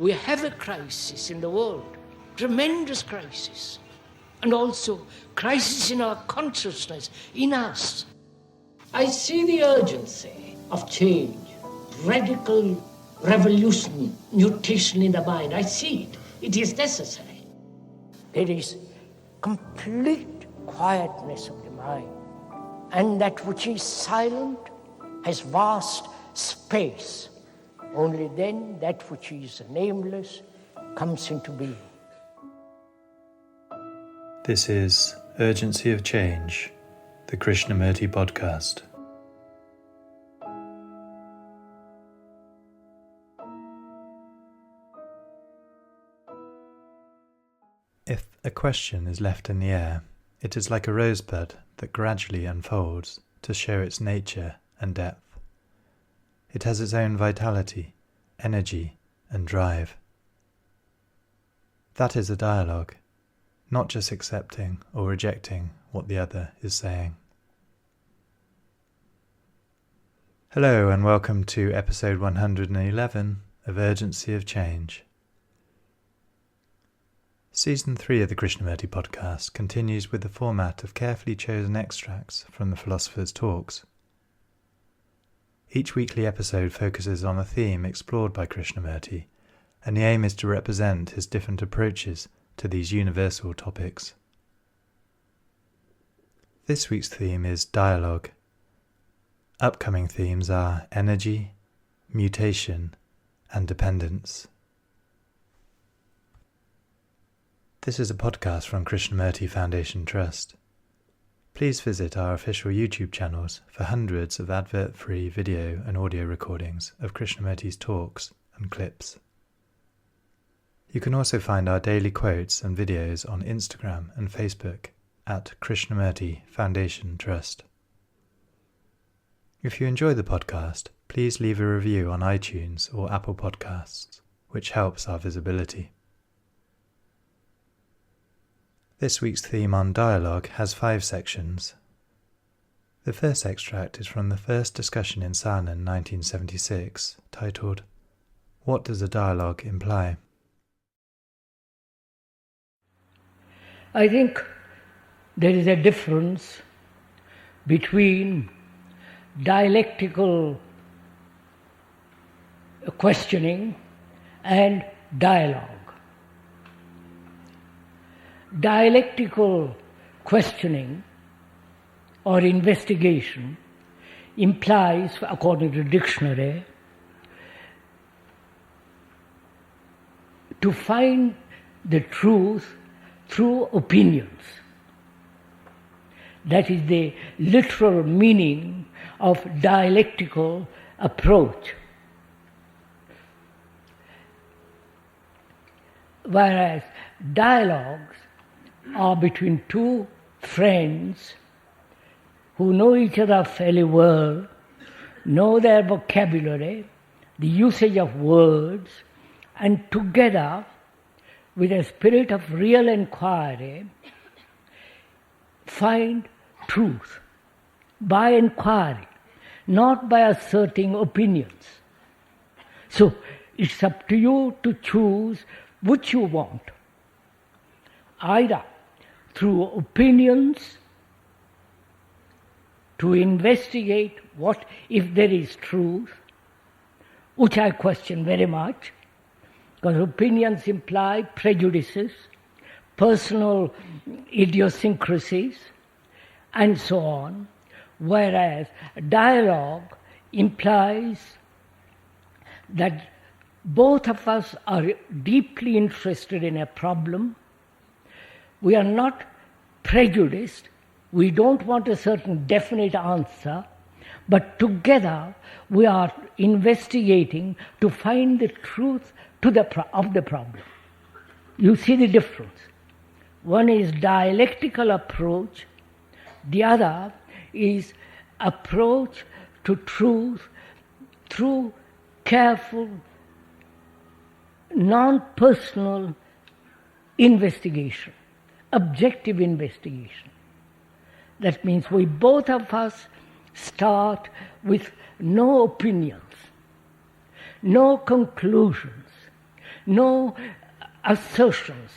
We have a crisis in the world, tremendous crisis, and also crisis in our consciousness, in us. I see the urgency of change, radical revolution, mutation in the mind. I see it. It is necessary. There is complete quietness of the mind, and that which is silent has vast space. Only then that which is nameless comes into being. This is Urgency of Change, the Krishnamurti podcast. If a question is left in the air, it is like a rosebud that gradually unfolds to show its nature and depth. It has its own vitality, energy, and drive. That is a dialogue, not just accepting or rejecting what the other is saying. Hello and welcome to episode 111 of Urgency of Change. Season 3 of the Krishnamurti podcast continues with the format of carefully chosen extracts from the philosopher's talks. Each weekly episode focuses on a theme explored by Krishnamurti, and the aim is to represent his different approaches to these universal topics. This week's theme is dialogue. Upcoming themes are energy, mutation, and dependence. This is a podcast from Krishnamurti Foundation Trust. Please visit our official YouTube channels for hundreds of advert-free video and audio recordings of Krishnamurti's talks and clips. You can also find our daily quotes and videos on Instagram and Facebook at Krishnamurti Foundation Trust. If you enjoy the podcast, please leave a review on iTunes or Apple Podcasts, which helps our visibility. This week's theme on dialogue has 5 sections. The first extract is from the first discussion in Saanen 1976, titled, "What does a dialogue imply?" I think there is a difference between dialectical questioning and dialogue. Dialectical questioning or investigation implies, according to the dictionary, to find the truth through opinions. That is the literal meaning of dialectical approach. Whereas dialogues are between two friends who know each other fairly well, know their vocabulary, the usage of words, and together, with a spirit of real inquiry, find truth by inquiry, not by asserting opinions. So it's up to you to choose which you want, either through opinions to investigate what if there is truth, which I question very much, because opinions imply prejudices, personal idiosyncrasies, and so on, whereas dialogue implies that both of us are deeply interested in a problem. We are not prejudiced. We don't want a certain definite answer, but together we are investigating to find the truth of the problem. You see the difference. One is dialectical approach, the other is approach to truth through careful, non-personal investigation, objective investigation. That means we both of us start with no opinions, no conclusions, no assertions,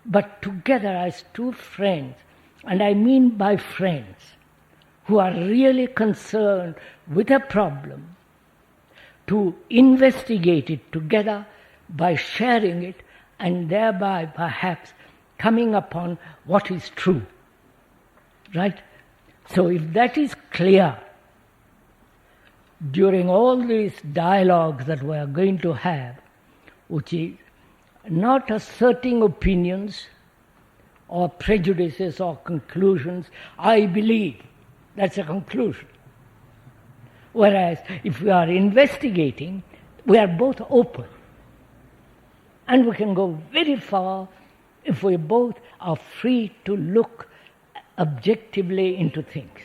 but together as two friends, and I mean by friends, who are really concerned with a problem, to investigate it together by sharing it and thereby perhaps coming upon what is true. Right? So if that is clear, during all these dialogues that we are going to have, which is not asserting opinions or prejudices or conclusions, I believe, that's a conclusion. Whereas if we are investigating, we are both open. And we can go very far if we both are free to look objectively into things.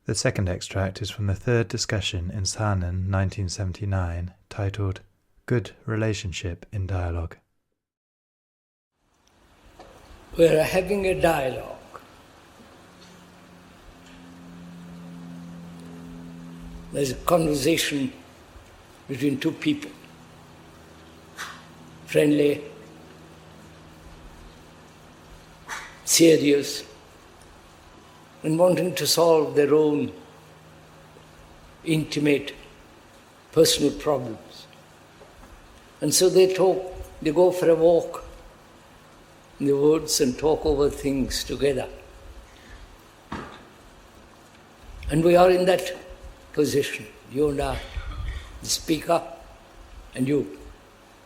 The second extract is from the third discussion in Saanen, 1979, titled Good Relationship in Dialogue. We're having a dialogue. There's a conversation between two people, friendly, serious, and wanting to solve their own intimate, personal problems. And so they go for a walk in the woods and talk over things together. And we are in that position, you and I, the speaker and you.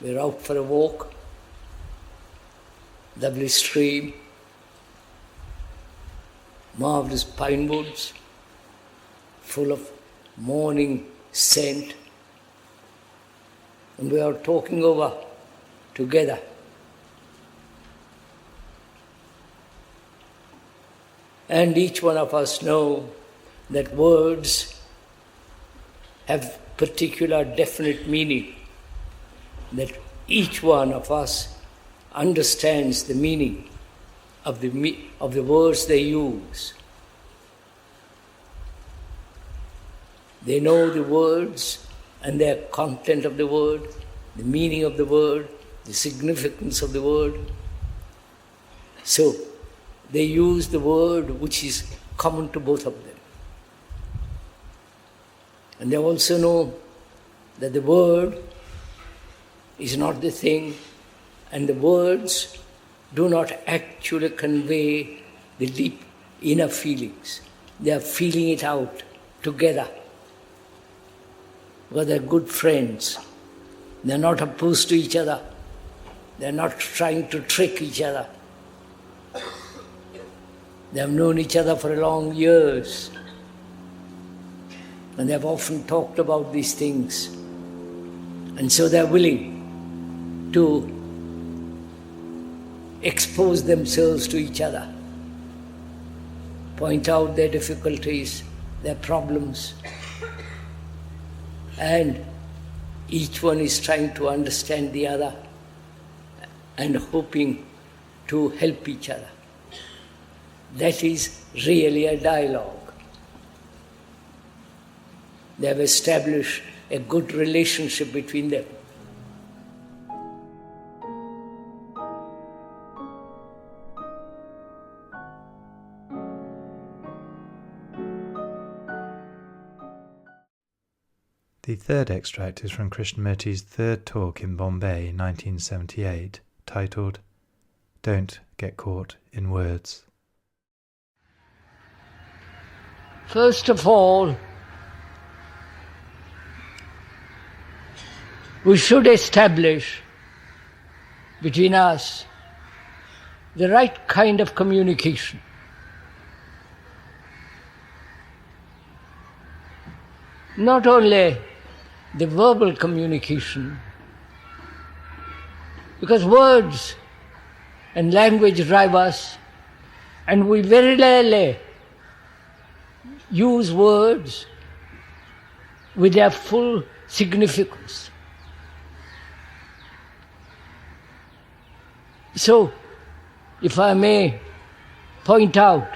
We're out for a walk, lovely stream, marvelous pine woods, full of morning scent, and we are talking over together. And each one of us know that words have particular definite meaning, that each one of us understands the meaning of the words they use. They know the words and their content of the word, the meaning of the word, the significance of the word. So they use the word which is common to both of them. And they also know that the word is not the thing, and the words do not actually convey the deep inner feelings. They are feeling it out together. Because they're good friends. They're not opposed to each other. They're not trying to trick each other. They have known each other for long years. And they have often talked about these things. And so they're willing to expose themselves to each other, point out their difficulties, their problems, and each one is trying to understand the other and hoping to help each other. That is really a dialogue. They have established a good relationship between them. The third extract is from Krishnamurti's third talk in Bombay, 1978, titled Don't Get Caught in Words. First of all, we should establish between us the right kind of communication. Not only the verbal communication, because words and language drive us, and we very rarely use words with their full significance. So, if I may point out,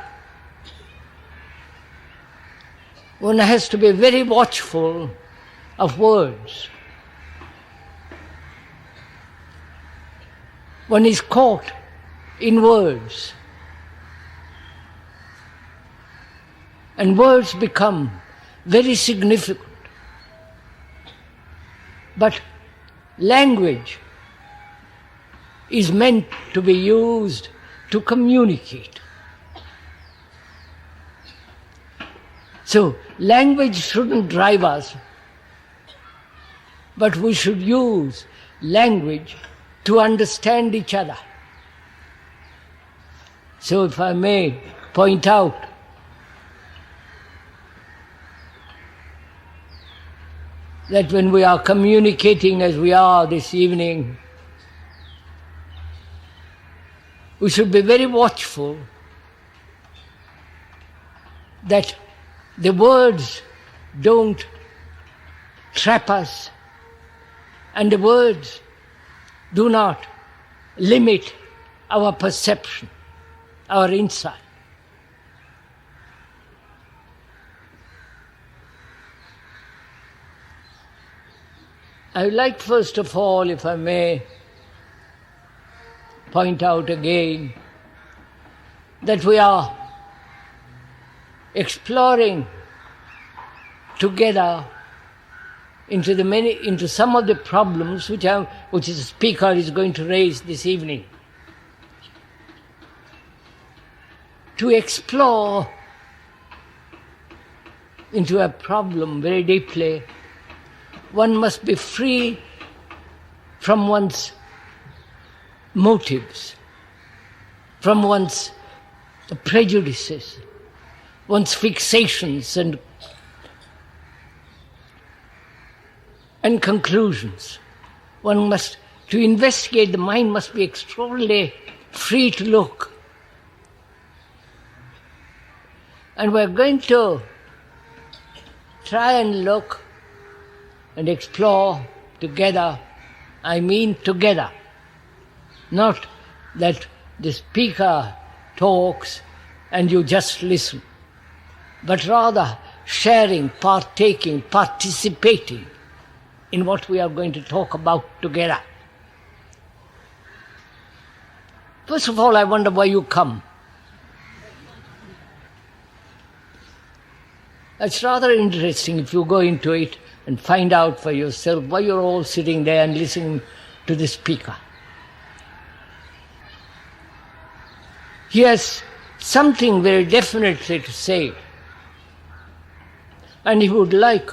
one has to be very watchful of words. One is caught in words. And words become very significant. But language is meant to be used to communicate. So language shouldn't drive us, but we should use language to understand each other. So if I may point out, that when we are communicating as we are this evening, we should be very watchful that the words don't trap us and the words do not limit our perception, our insight. I would like first of all, if I may, point out again that we are exploring together into some of the problems which the speaker is going to raise this evening. To explore into a problem very deeply, one must be free from one's motives, from one's prejudices, one's fixations and conclusions. To investigate, the mind must be extraordinarily free to look. And we're going to try and look and explore together. I mean together. Not that the speaker talks and you just listen, but rather sharing, partaking, participating in what we are going to talk about together. First of all, I wonder why you come. It's rather interesting if you go into it and find out for yourself why you're all sitting there and listening to the speaker. He has something very definitely to say, and he would like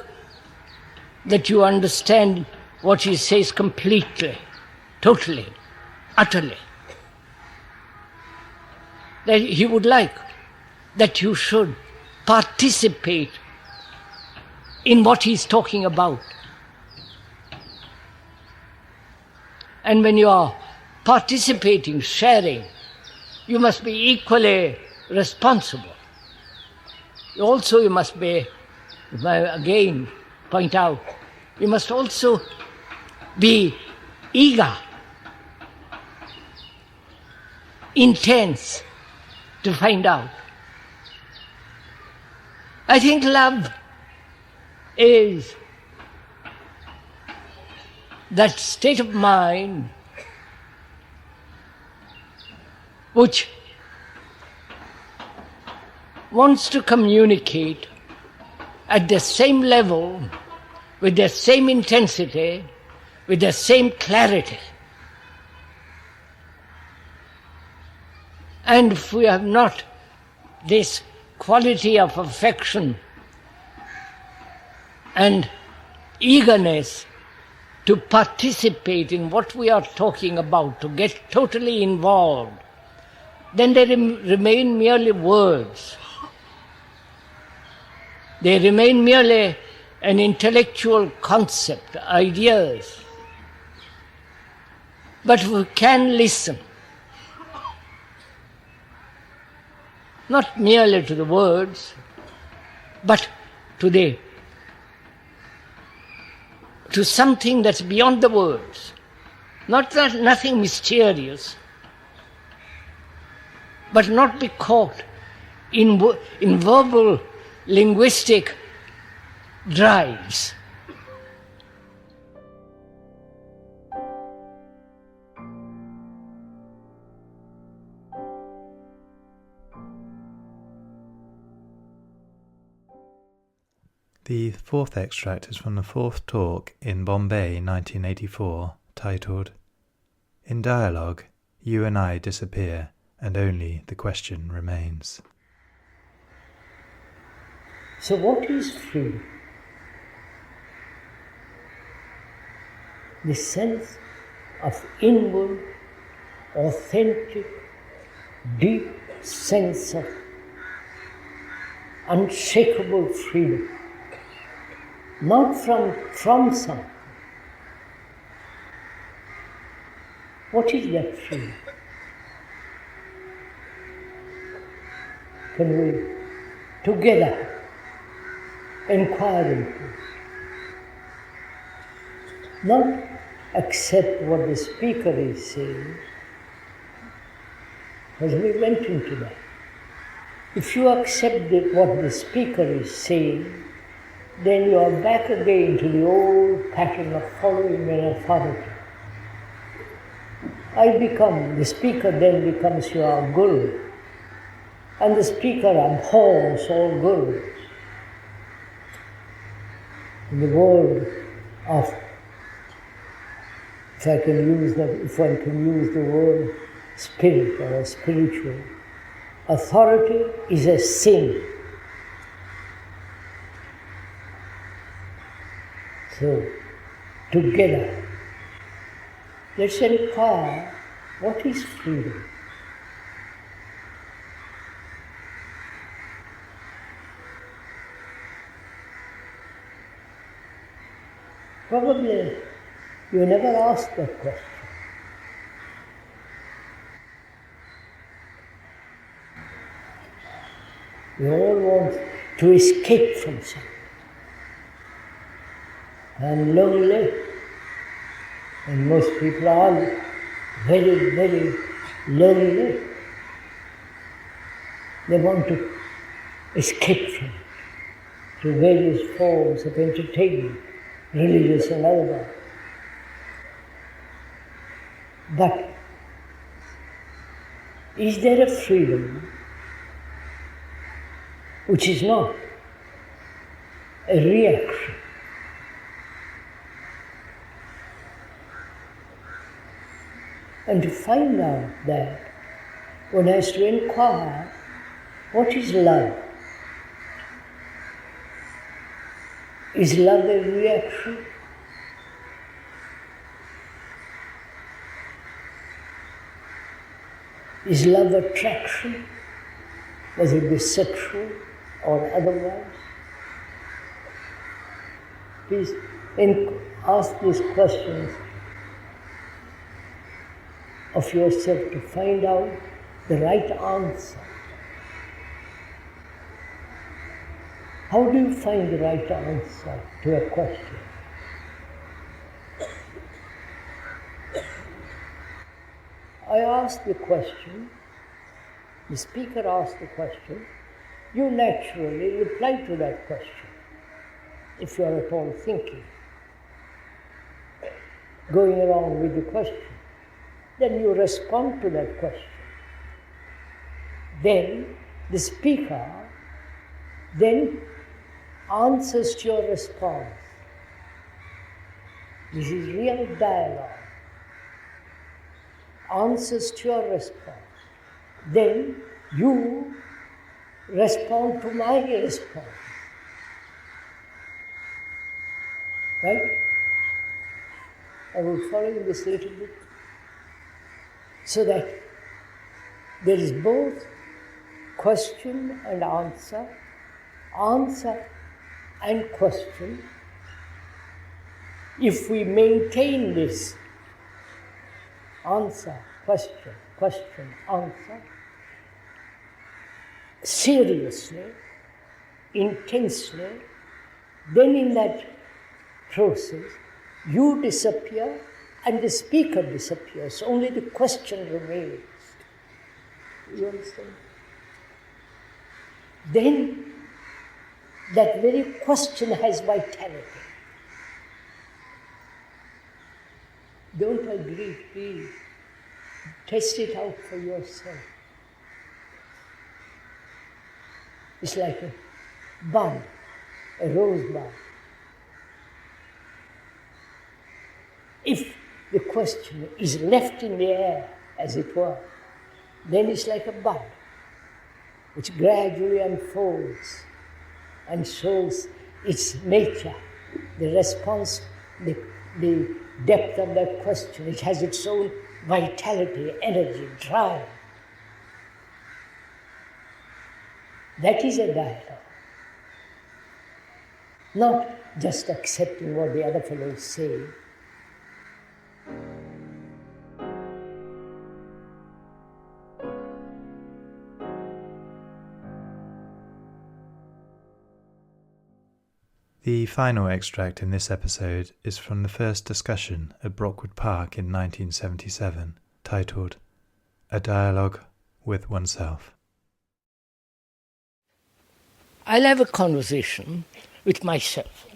that you understand what he says completely, totally, utterly. That he would like that you should participate in what he's talking about. And when you are participating, sharing, you must be equally responsible. Also, you must be, if I again point out, you must also be eager, intense to find out. I think love is that state of mind which wants to communicate at the same level, with the same intensity, with the same clarity. And if we have not this quality of affection and eagerness to participate in what we are talking about, to get totally involved, then they remain merely words. They remain merely an intellectual concept, ideas. But we can listen, not merely to the words, but to something that's beyond the words. Nothing mysterious, but not be caught in verbal linguistic drives. The fourth extract is from the fourth talk in Bombay 1984, titled, "In Dialogue, You and I Disappear, and Only the Question Remains." So what is freedom? The sense of inward, authentic, deep sense of unshakable freedom. Not from something. What is that freedom? Can we together inquire into it? Not accept what the speaker is saying, because we went into that. If you accept what the speaker is saying, then you are back again to the old pattern of following an authority. The speaker then becomes your guru, and the speaker abhors all gurus. In the world of, if I can use the word spirit or spiritual, authority is a sin. So, together, let's inquire, what is freedom? Probably you never asked that question. We all want to escape from something. I'm lonely, and most people are very, very lonely. They want to escape from it through various forms of entertainment, religious and otherwise. But is there a freedom which is not a reaction? And to find out that, one has to inquire, what is love? Is love a reaction? Is love attraction, whether it be sexual or otherwise? Please ask these questions of yourself to find out the right answer. How do you find the right answer to a question? I ask the question, the speaker asks the question, you naturally reply to that question, if you are at all thinking, going along with the question. Then you respond to that question. Then the speaker then answers to your response. This is real dialogue. Answers to your response. Then you respond to my response. Right? Are we following this a little bit? So that there is both question and answer and question. If we maintain this answer, question, answer, seriously, intensely, then in that process, you disappear and the speaker disappears. Only the question remains. You understand? Then that very question has vitality. Don't agree, please. Test it out for yourself. It's like a bud, a rose bud. If the question is left in the air, as it were, then it's like a bud, which gradually unfolds and shows its nature, the response, the depth of that question. It has its own vitality, energy, drive. That is a dialogue. Not just accepting what the other fellow is saying. The final extract in this episode is from the first discussion at Brockwood Park in 1977, titled A Dialogue with Oneself. I'll have a conversation with myself,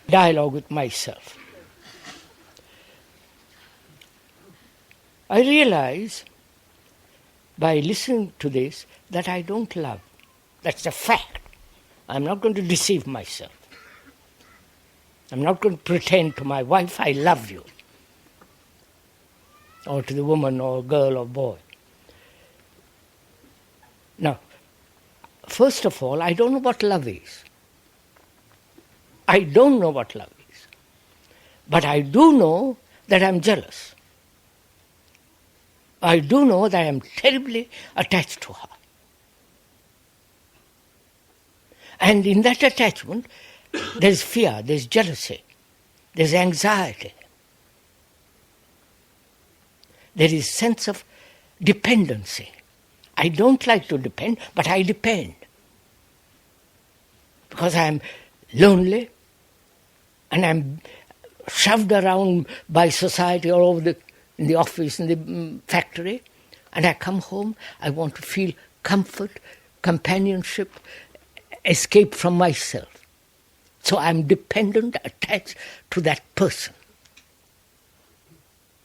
dialogue with myself. I realize by listening to this that I don't love. That's a fact. I'm not going to deceive myself. I'm not going to pretend to my wife I love you, or to the woman or girl or boy. Now, first of all, I don't know what love is. I don't know what love is. But I do know that I'm jealous. I do know that I'm terribly attached to her. And in that attachment, there's fear, there's jealousy, there's anxiety. There is sense of dependency. I don't like to depend, but I depend. Because I'm lonely and I'm shoved around by society all over in the office, in the factory, and I come home, I want to feel comfort, companionship, escape from myself. So I'm dependent, attached to that person.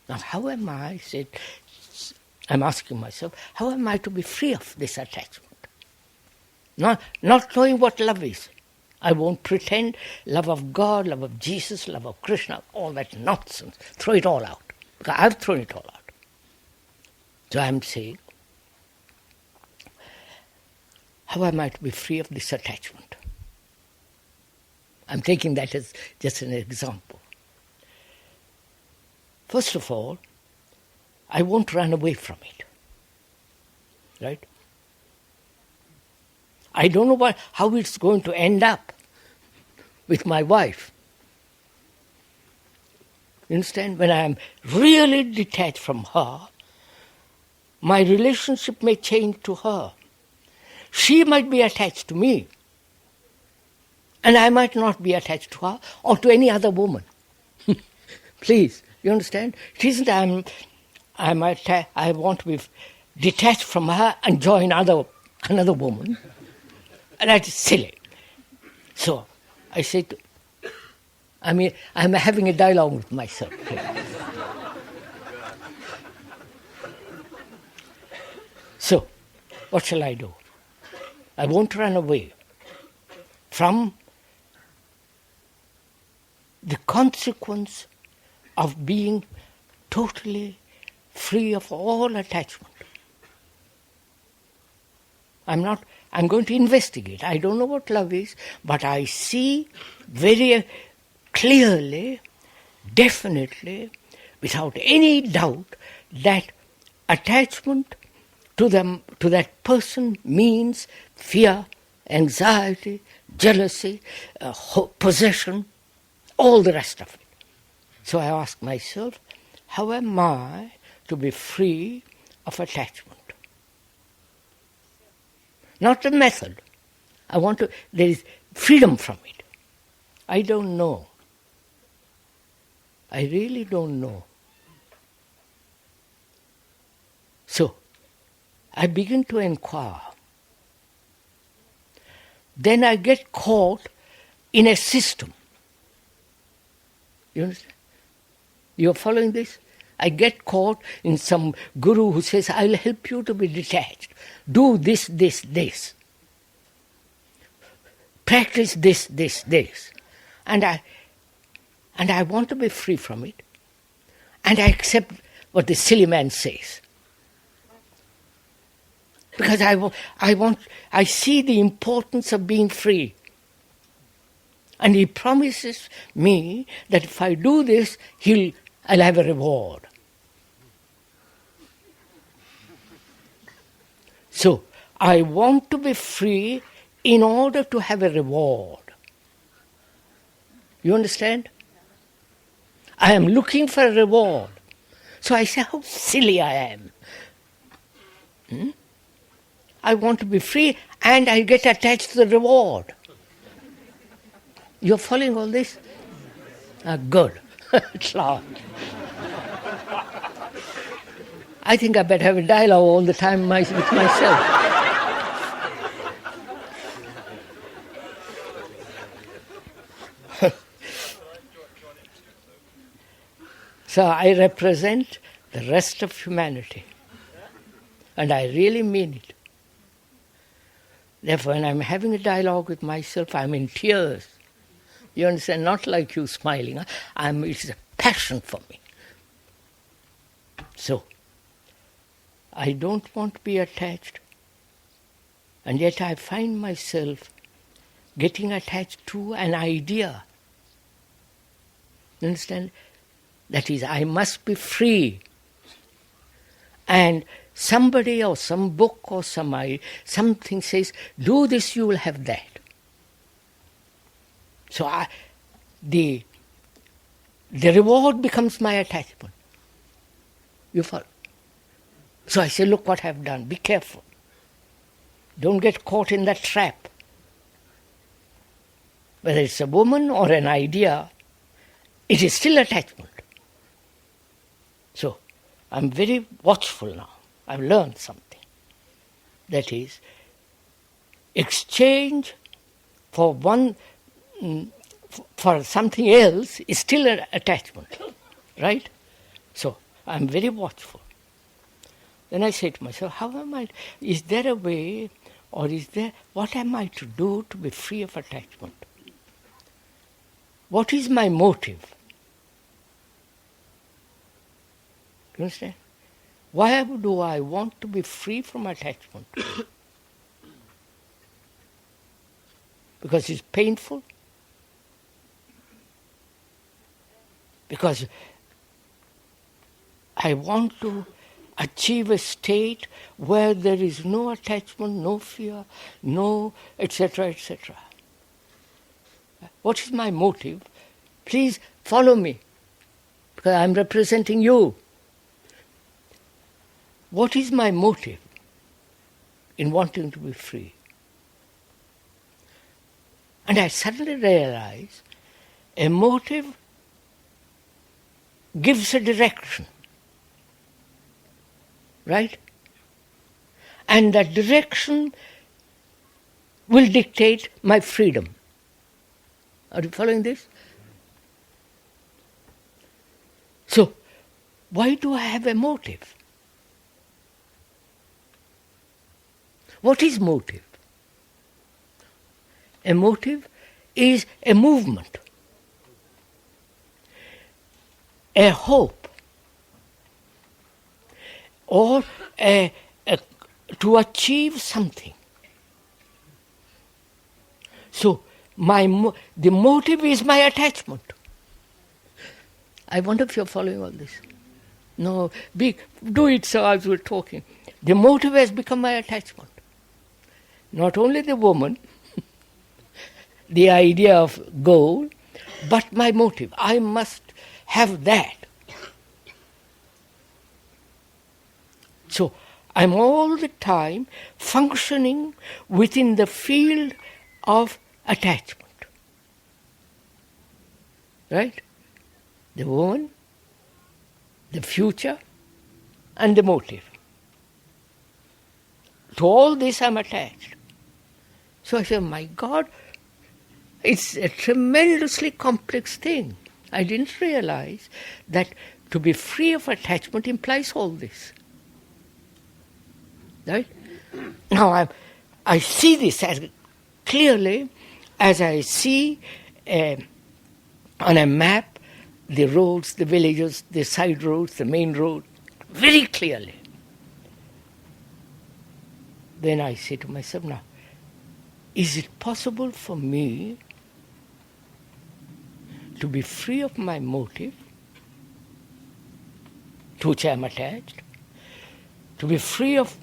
Now, how am I, I'm asking myself, how am I to be free of this attachment? Not knowing what love is. I won't pretend love of God, love of Jesus, love of Krishna, all that nonsense. Throw it all out. Because I've thrown it all out. So I'm saying, how am I to be free of this attachment? I'm taking that as just an example. First of all, I won't run away from it. Right? I don't know how it's going to end up with my wife. You understand? When I am really detached from her, my relationship may change to her. She might be attached to me, and I might not be attached to her or to any other woman. Please, you understand? It isn't I want to be detached from her and join another woman. And that is silly. So I said, I'm having a dialogue with myself. So, what shall I do? I won't run away from the consequence of being totally free of all attachment. I'm going to investigate. I don't know what love is, but I see very clearly, definitely, without any doubt, that attachment to that person means fear, anxiety, jealousy, possession, all the rest of it. So I ask myself, how am I to be free of attachment? Not the method. There is freedom from it. I don't know. I really don't know. So, I begin to inquire. Then I get caught in a system. You understand? You're following this? I get caught in some guru who says, I'll help you to be detached. Do this, this, this. Practice this, this, this. And I want to be free from it. And I accept what the silly man says. Because I see the importance of being free. And he promises me that if I do this, I'll have a reward. So, I want to be free in order to have a reward. You understand? I am looking for a reward. So I say, how silly I am. I want to be free and I get attached to the reward. You're following all this? Good. Clark. I think I better have a dialogue all the time with myself. So I represent the rest of humanity. And I really mean it. Therefore, when I'm having a dialogue with myself, I'm in tears. You understand? Not like you smiling. It's a passion for me. So, I don't want to be attached. And yet I find myself getting attached to an idea. You understand? That is, I must be free. And somebody or some book or something says, do this, you will have that. So the reward becomes my attachment. You follow? So I say, look what I've done. Be careful. Don't get caught in that trap. Whether it's a woman or an idea, it is still attachment. So I'm very watchful now. I've learned something. That is, exchange for something else is still an attachment, right? So I'm very watchful. Then I say to myself, is there a way, or what am I to do to be free of attachment? What is my motive? You understand? Why do I want to be free from attachment? Because it's painful? Because I want to achieve a state where there is no attachment, no fear, no etc., etc. What is my motive? Please follow me, because I'm representing you. What is my motive in wanting to be free? And I suddenly realize a motive gives a direction, right? And that direction will dictate my freedom. Are you following this? So, why do I have a motive? What is motive? A motive is a movement, a hope, or to achieve something. So, the motive is my attachment. I wonder if you're following all this. No, do it so as we're talking. The motive has become my attachment. Not only the woman, the idea of goal, but my motive. I must have that. So I'm all the time functioning within the field of attachment. Right? The woman, the future, and the motive. To all this I'm attached. So I said, my God, it's a tremendously complex thing. I didn't realize that to be free of attachment implies all this. Right? Now I see this as clearly as I see on a map the roads, the villages, the side roads, the main road, very clearly. Then I say to myself, now, is it possible for me to be free of my motive, to which I am attached, to be free of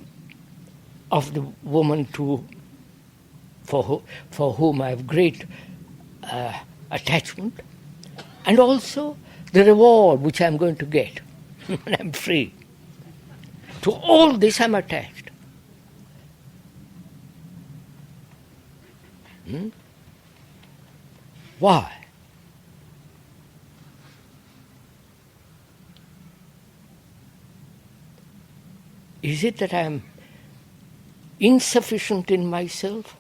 the woman for whom I have great attachment, and also the reward which I am going to get when I am free. To all this I am attached. Why? Is it that I am insufficient in myself?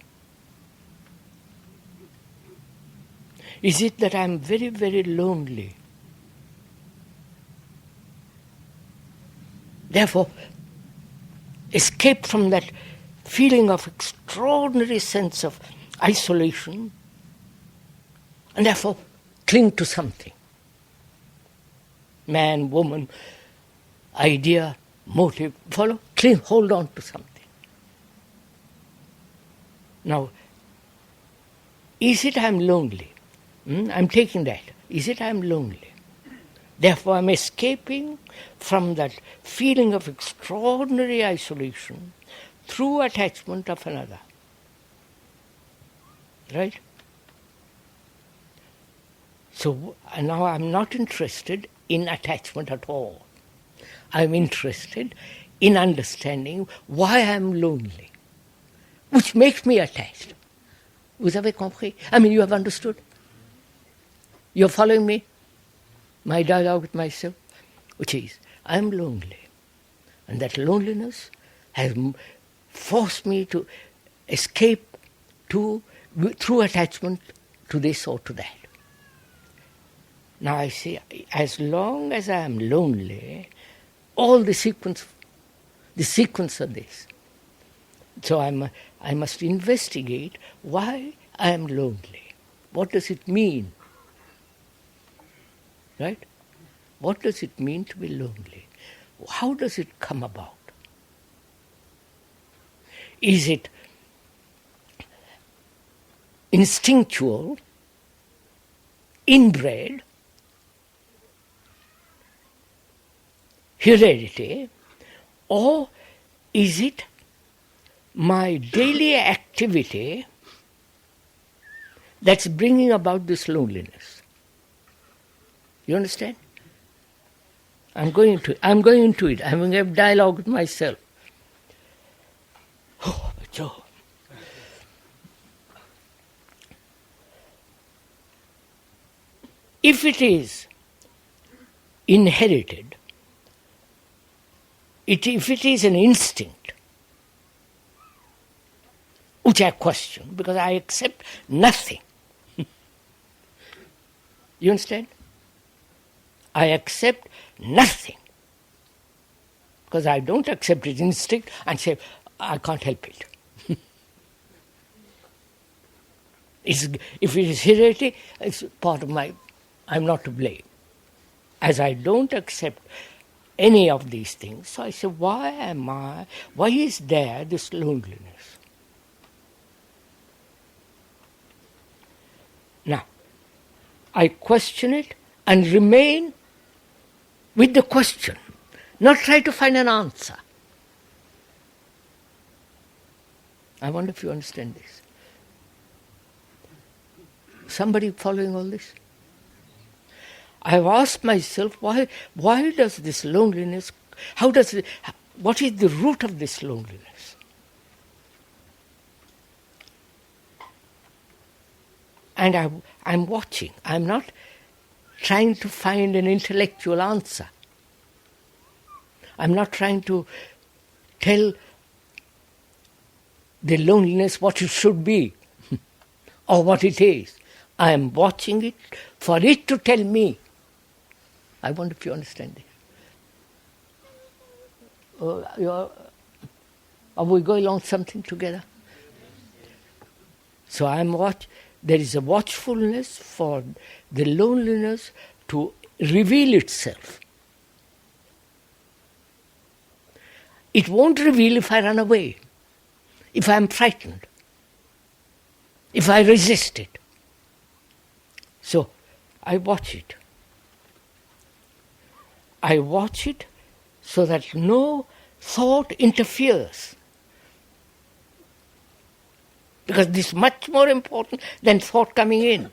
Is it that I am very, very lonely? Therefore, escape from that feeling of extraordinary sense of isolation, and therefore cling to something. Man, woman, idea, motive, follow, cling, hold on to something. Now, is it I'm lonely? I'm taking that. Is it I'm lonely? Therefore I'm escaping from that feeling of extraordinary isolation through attachment of another. Right? So now I'm not interested in attachment at all. I'm interested in understanding why I'm lonely, which makes me attached. Vous avez compris? I mean, you have understood? You're following me? My dialogue with myself, which is, I'm lonely. And that loneliness has forced me to escape through attachment to this or to that. Now I say, as long as I am lonely, all the sequence of this. So I must investigate why I am lonely. What does it mean? Right? What does it mean to be lonely? How does it come about? Is it instinctual, inbred, heredity, or is it my daily activity that's bringing about this loneliness? You understand? I'm going into it. I'm going to have a dialogue with myself. Oh, Joe. If it is inherited, if it is an instinct, which I question, because I accept nothing. You understand? I accept nothing. Because I don't accept it instinct and say, I can't help it. If it is heredity, it's part of I'm not to blame. As I don't accept any of these things, so I say, why is there this loneliness? Now, I question it and remain with the question, not try to find an answer. I wonder if you understand this. Somebody following all this? I have asked myself, why does this loneliness, what is the root of this loneliness? And I'm watching. I'm not trying to find an intellectual answer. I'm not trying to tell the loneliness what it should be or what it is. I am watching it for it to tell me. I wonder if you understand this. Are we going along something together? So there is a watchfulness for the loneliness to reveal itself. It won't reveal if I run away, if I am frightened, if I resist it. So I watch it. I watch it so that no thought interferes. Because this is much more important than thought coming in.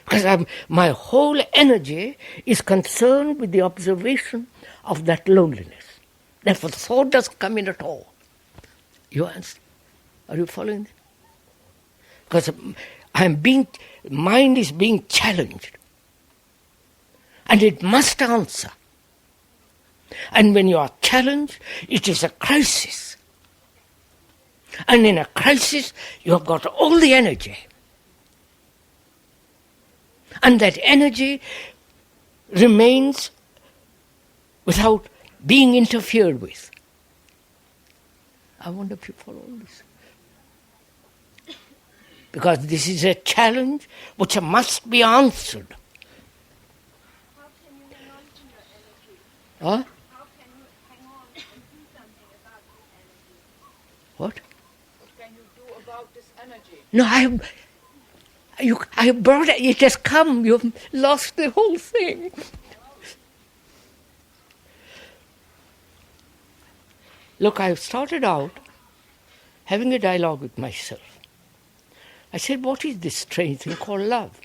Because my whole energy is concerned with the observation of that loneliness. Therefore, thought doesn't come in at all. You understand? Are you following? Because mind is being challenged. And it must answer. And when you are challenged, it is a crisis. And in a crisis, you have got all the energy. And that energy remains without being interfered with. I wonder if you follow this. Because this is a challenge which must be answered. How can you hang on to your energy? Huh? How can you hang on and do something about this energy? What? What can you do about this energy? No, I have brought it. It has come. You've lost the whole thing. Look, I started out having a dialogue with myself. I said, what is this strange thing called love?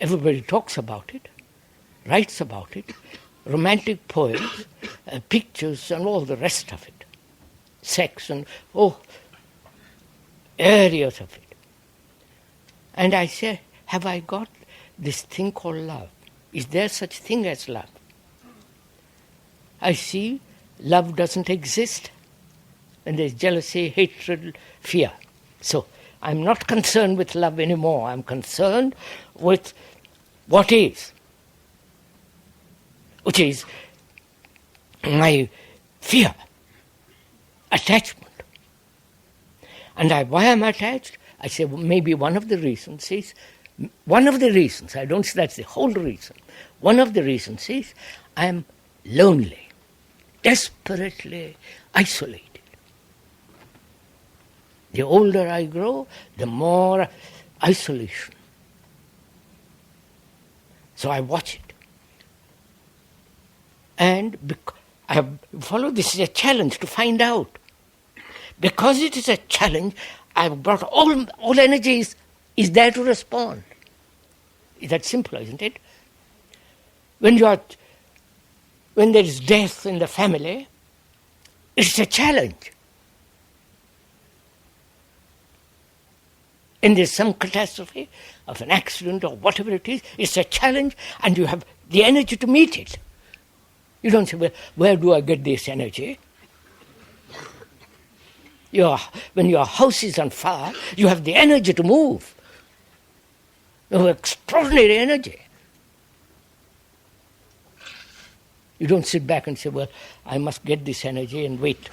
Everybody talks about it, writes about it, romantic poems, pictures and all the rest of it. Sex and, areas of it. And I said, have I got this thing called love? Is there such thing as love? I see love doesn't exist. And there's jealousy, hatred, fear. So I'm not concerned with love anymore. I'm concerned with what is, which is my fear, attachment. And why am I attached? I say maybe one of the reasons, I don't say that's the whole reason. One of the reasons is I am lonely, desperately isolated. The older I grow, the more isolation. So I watch it. And I have followed this is a challenge to find out. Because it is a challenge, I've brought all energy is there to respond. Is that simple, isn't it? When there is death in the family, it's a challenge. And there's some catastrophe of an accident or whatever it is, it's a challenge and you have the energy to meet it. You don't say, well, where do I get this energy? When your house is on fire, you have the energy to move. You have extraordinary energy. You don't sit back and say, well, I must get this energy and wait.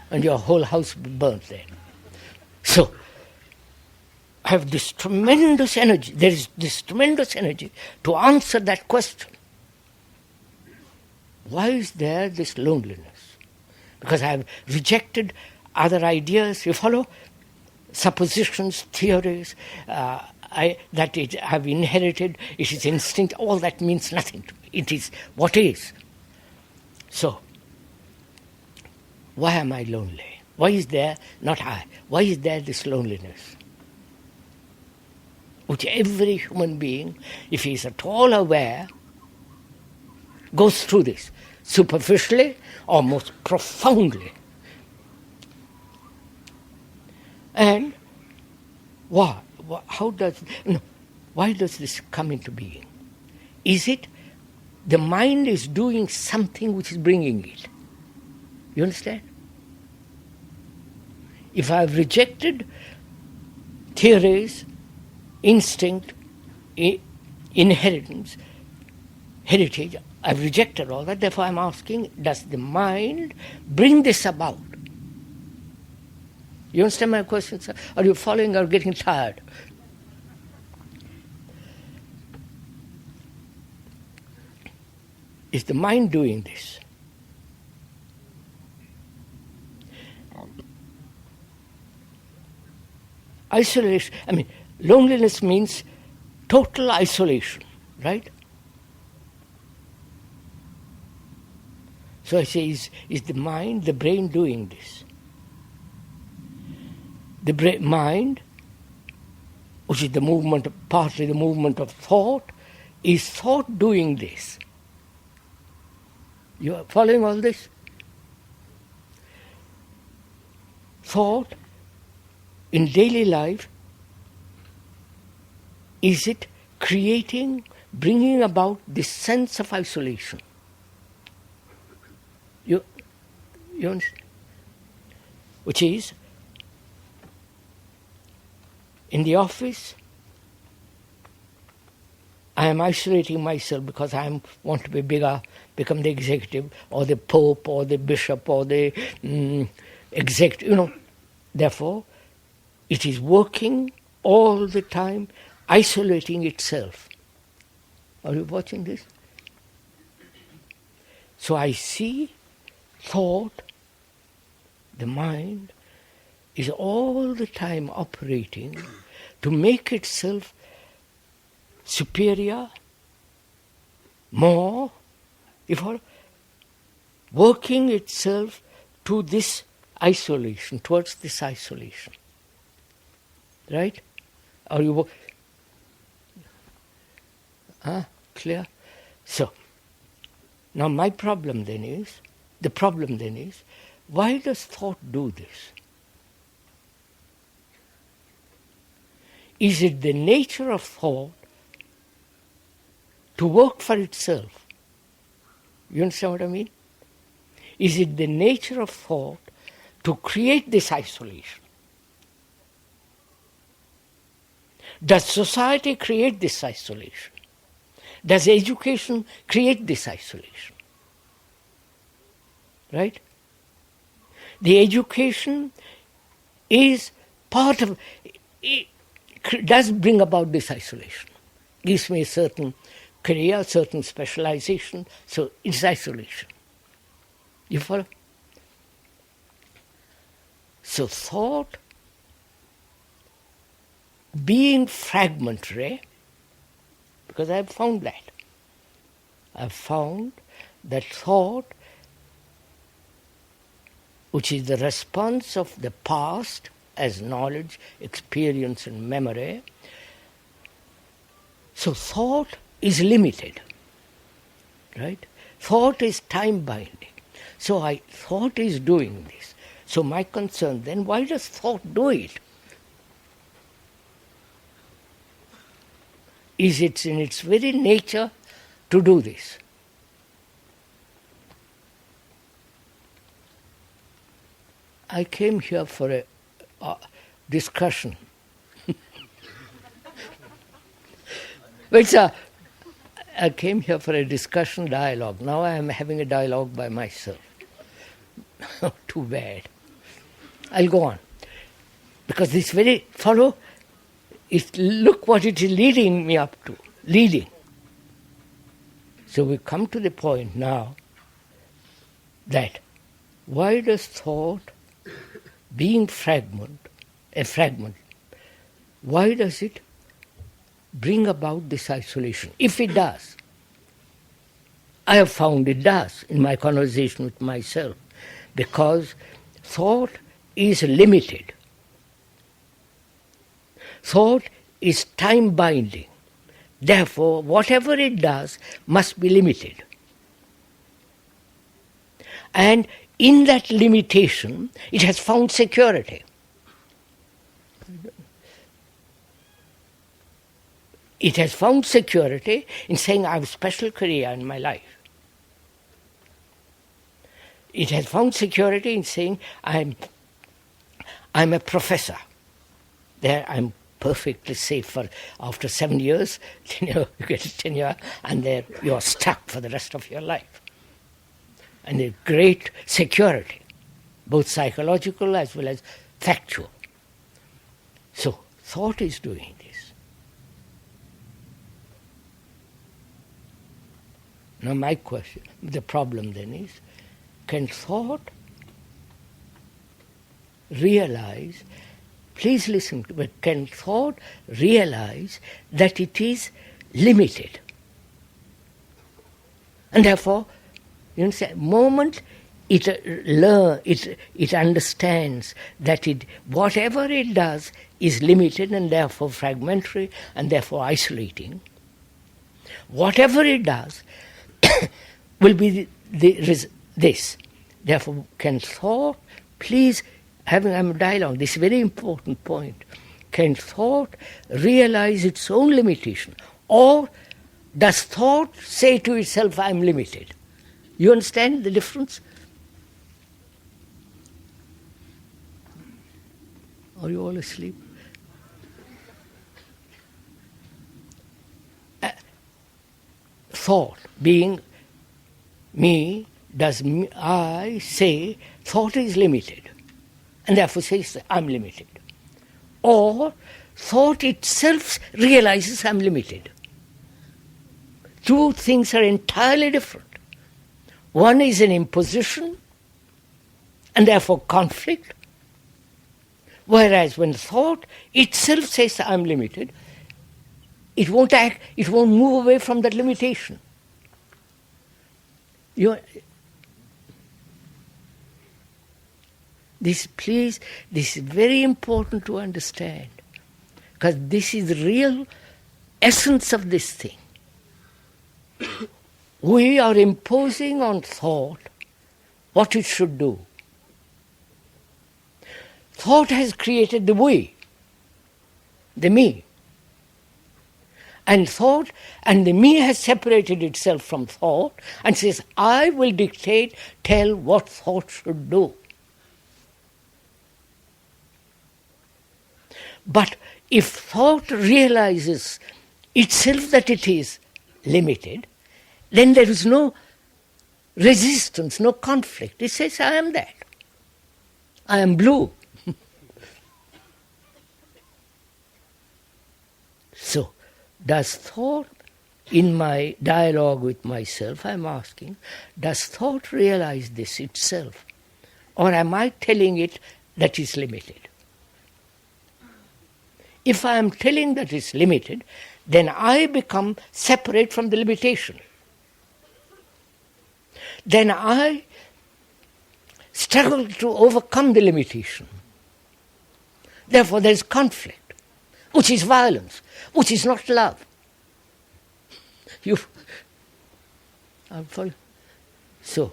And your whole house burns there. So, I have this tremendous energy. There is this tremendous energy to answer that question. Why is there this loneliness? Because I have rejected other ideas, you follow? Suppositions, theories, that I have inherited, it is instinct, all that means nothing to me. It is what is. So, why am I lonely? Why is there, not I, why is there this loneliness? Which every human being, if he is at all aware, goes through this, superficially or most profoundly. And why does this come into being? Is it the mind is doing something which is bringing it. You understand? If I've rejected theories, instinct, inheritance, heritage, I've rejected all that. Therefore, I'm asking, does the mind bring this about? You understand my question, sir? Are you following or getting tired? Is the mind doing this? Isolation, loneliness means total isolation, right? So I say, is the mind, the brain doing this? The mind, which is the movement, partly the movement of thought, is thought doing this? You are following all this? Thought in daily life, is it creating, bringing about this sense of isolation? You understand? Which is, in the office, I am isolating myself because I want to be bigger, become the executive, or the pope, or the bishop, or the executive, Therefore, it is working all the time, isolating itself. Are you watching this? So I see thought, the mind, is all the time operating to make itself superior, more, working itself to this isolation, towards this isolation. Right? Are you clear? So, now the problem then is, why does thought do this? Is it the nature of thought to work for itself? You understand what I mean? Is it the nature of thought to create this isolation? Does society create this isolation? Does education create this isolation? Right? The education is part of, it does bring about this isolation. Gives me a certain career, certain specialization, so it's isolation. You follow? So thought, being fragmentary, because I've found that. I've found that thought, which is the response of the past as knowledge, experience and memory, so thought is limited, right? Thought is time-binding. So thought is doing this. So my concern then, why does thought do it? Is it in its very nature to do this? I came here for a discussion. I came here for a discussion, dialogue. Now I am having a dialogue by myself. Too bad. I'll go on. Because this very, look what it is leading me up to. Leading. So we come to the point now that why does thought, being a fragment, why does it bring about this isolation? If it does, I have found it does in my conversation with myself, because thought is limited. Thought is time-binding. Therefore, whatever it does must be limited. And in that limitation, it has found security. It has found security in saying, I have a special career in my life. It has found security in saying, I'm a professor. There I'm perfectly safe for after 7 years, you get a tenure, and there you're stuck for the rest of your life. And a great security, both psychological as well as factual. So thought is doing this. Now my question, the problem then is, can thought realize, please listen, but can thought realize that it is limited? And therefore, you know, moment it understands that whatever it does is limited and therefore fragmentary and therefore isolating. Whatever it does will be this. Therefore, can thought, please, having a dialogue, this is a very important point, can thought realize its own limitation? Or does thought say to itself, I am limited? You understand the difference? Are you all asleep? Thought, being me, I say thought is limited, and therefore says I'm limited. Or thought itself realizes I'm limited. Two things are entirely different. One is an imposition, and therefore conflict, whereas when thought itself says I'm limited, it won't act, it won't move away from that limitation. This is very important to understand, because this is the real essence of this thing. We are imposing on thought what it should do. Thought has created the we, the me. And thought and the me has separated itself from thought and says, I will tell what thought should do. But if thought realizes itself that it is limited, then there is no resistance, no conflict. It says, I am that. I am blue. So, does thought, in my dialogue with myself, I'm asking, does thought realize this itself? Or am I telling it that it's limited? If I am telling that it's limited, then I become separate from the limitation. Then I struggle to overcome the limitation. Therefore there is conflict, which is violence, which is not love. So,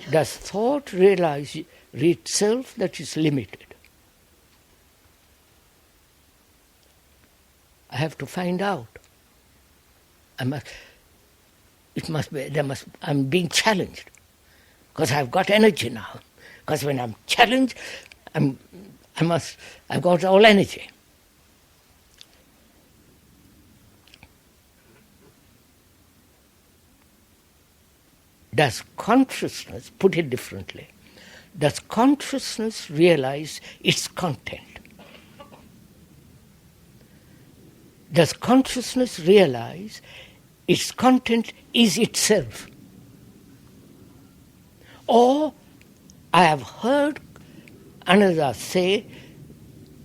does thought realize itself that is limited? I have to find out. I'm being challenged, because I've got energy now. Because when I'm challenged, I've got all energy. Does consciousness, put it differently, does consciousness realize its content? Does consciousness realize its content is itself? Or I have heard another say,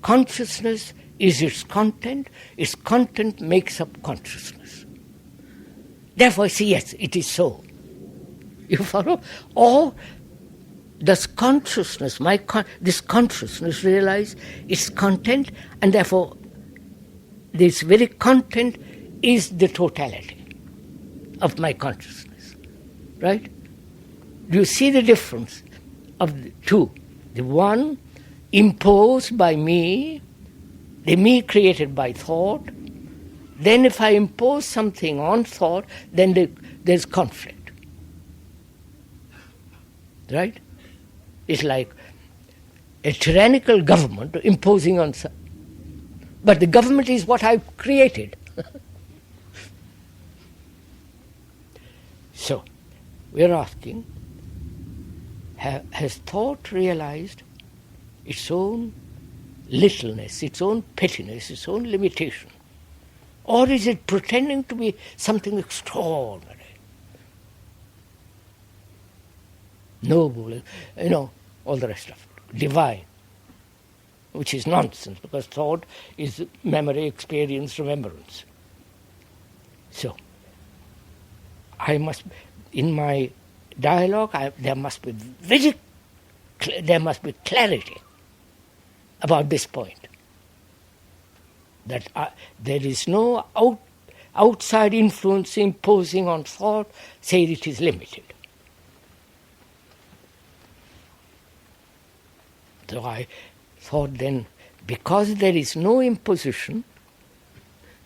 consciousness is its content makes up consciousness. Therefore I say, yes, it is so. You follow? Or does consciousness, this consciousness realize its content, and therefore this very content is the totality of my consciousness, right? Do you see the difference of the two? The one imposed by me, the me created by thought, Then if I impose something on thought, then there's conflict. Right? It's like a tyrannical government imposing on some. But the government is what I've created. So, we're asking, has thought realized its own littleness, its own pettiness, its own limitation? Or is it pretending to be something extraordinary? Noble, all the rest of it. Divine. Which is nonsense, because thought is memory, experience, remembrance. So, I must, in my dialogue, there must be clarity about this point. That there is no outside influence imposing on thought, say it is limited. So I thought then, because there is no imposition,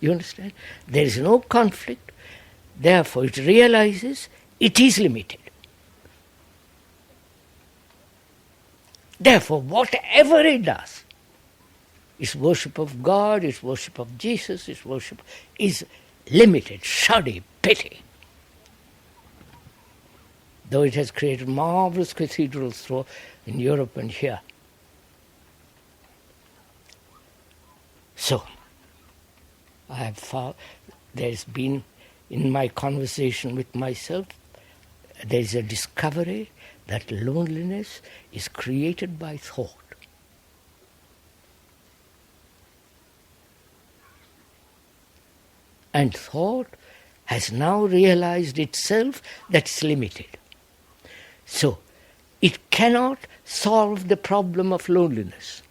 you understand, there is no conflict, therefore it realizes it is limited. Therefore, whatever it does, its worship of God, its worship of Jesus, its worship is limited, shoddy, petty. Though it has created marvelous cathedrals in Europe and here. So, I have found there's been, in my conversation with myself, there is a discovery that loneliness is created by thought. And thought has now realized itself that it's limited. So, it cannot solve the problem of loneliness.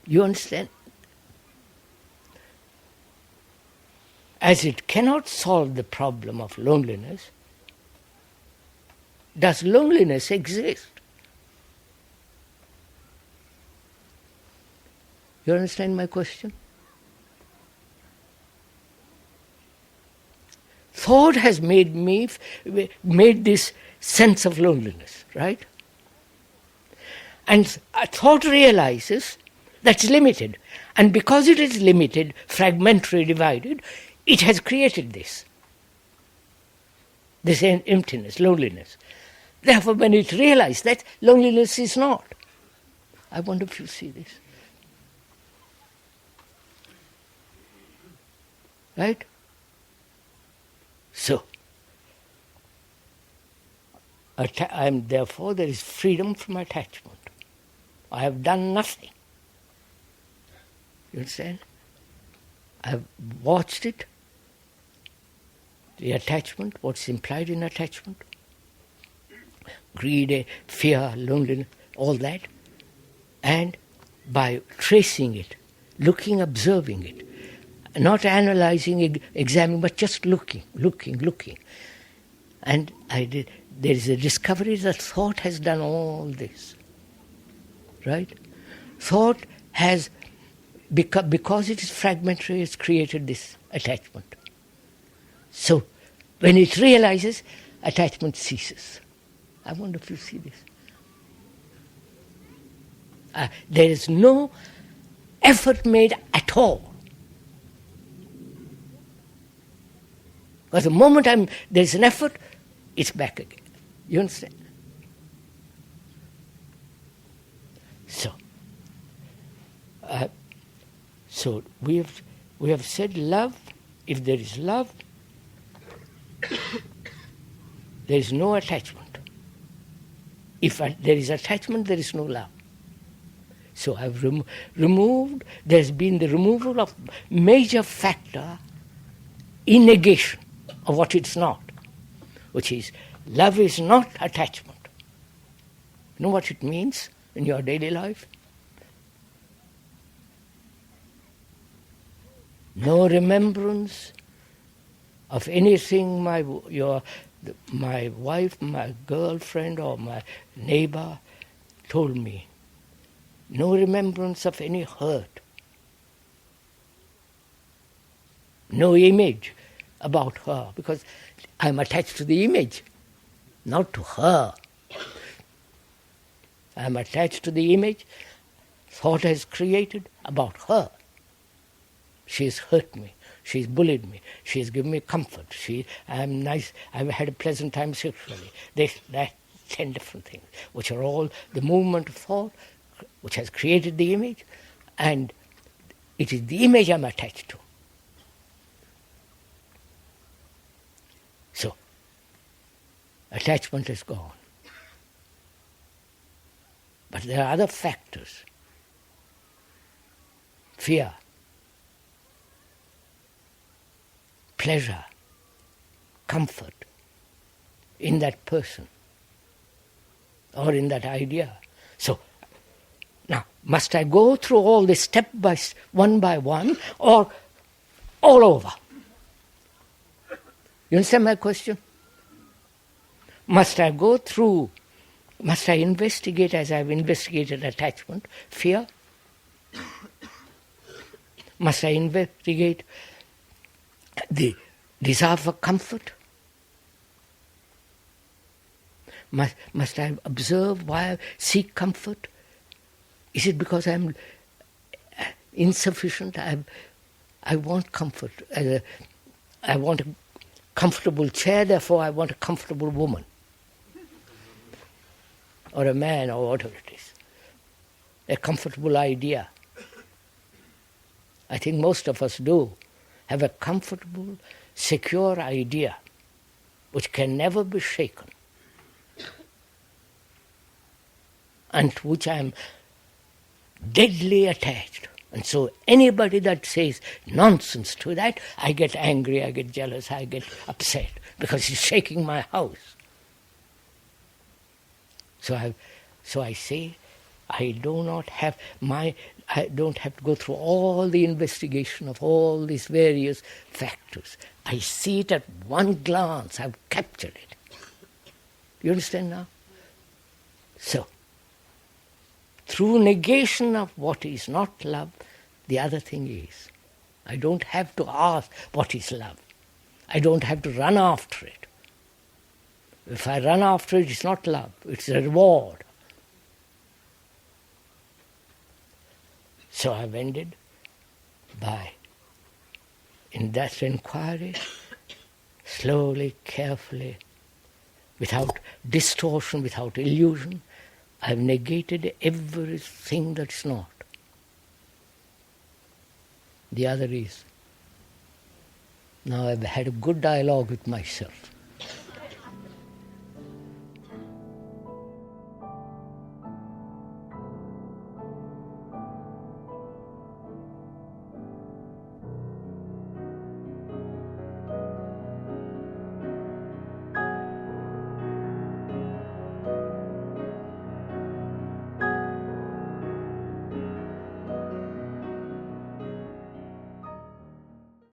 You understand? As it cannot solve the problem of loneliness, does loneliness exist? You understand my question? Thought has made this sense of loneliness, right? And thought realizes that's limited. And because it is limited, fragmentary, divided, it has created this emptiness, loneliness. Therefore, when it realizes that, loneliness is not. I wonder if you see this. Right? So, therefore, there is freedom from attachment. I have done nothing. You understand? I have watched it, the attachment, what's implied in attachment, greed, fear, loneliness, all that, and by tracing it, looking, observing it, not analyzing, examining, but just looking. And there is a discovery that thought has done all this. Right? Thought has, because it is fragmentary, it's created this attachment. So, when it realizes, attachment ceases. I wonder if you see this. There is no effort made at all. Because the moment there's an effort, it's back again. You understand? So we have said love. If there is love, there is no attachment. If there is attachment, there is no love. So I've removed. There's been the removal of major factor in negation of what it's not, which is love is not attachment. You know what it means in your daily life? No remembrance of anything my wife, my girlfriend, or my neighbor told me. No remembrance of any hurt. no image about her, because I'm attached to the image, not to her. I'm attached to the image thought has created about her. She's hurt me. She's bullied me. She's given me comfort. I'm nice. I've had a pleasant time sexually. This, that, 10 different things, which are all the movement of thought, which has created the image, and it is the image I'm attached to. So, attachment is gone. But there are other factors. Fear, pleasure, comfort in that person or in that idea. So, now, must I go through all this one by one, or all over? You understand my question? Must I investigate as I've investigated attachment, fear? Must I investigate the desire for comfort? Must I observe why I seek comfort? Is it because I'm insufficient? I want comfort. I want a comfortable chair, therefore I want a comfortable woman. Or a man, or whatever it is. A comfortable idea. I think most of us do have a comfortable, secure idea which can never be shaken, and to which I am deadly attached. And so anybody that says nonsense to that, I get angry, I get jealous, I get upset, because he's shaking my house. So I say, I don't have to go through all the investigation of all these various factors. I see it at one glance. I've captured it. You understand now? So, through negation of what is not love, the other thing is. I don't have to ask what is love. I don't have to run after it. If I run after it, it's not love, it's a reward. So I've ended by, in that inquiry, slowly, carefully, without distortion, without illusion, I've negated everything that's not. The other is, now I've had a good dialogue with myself.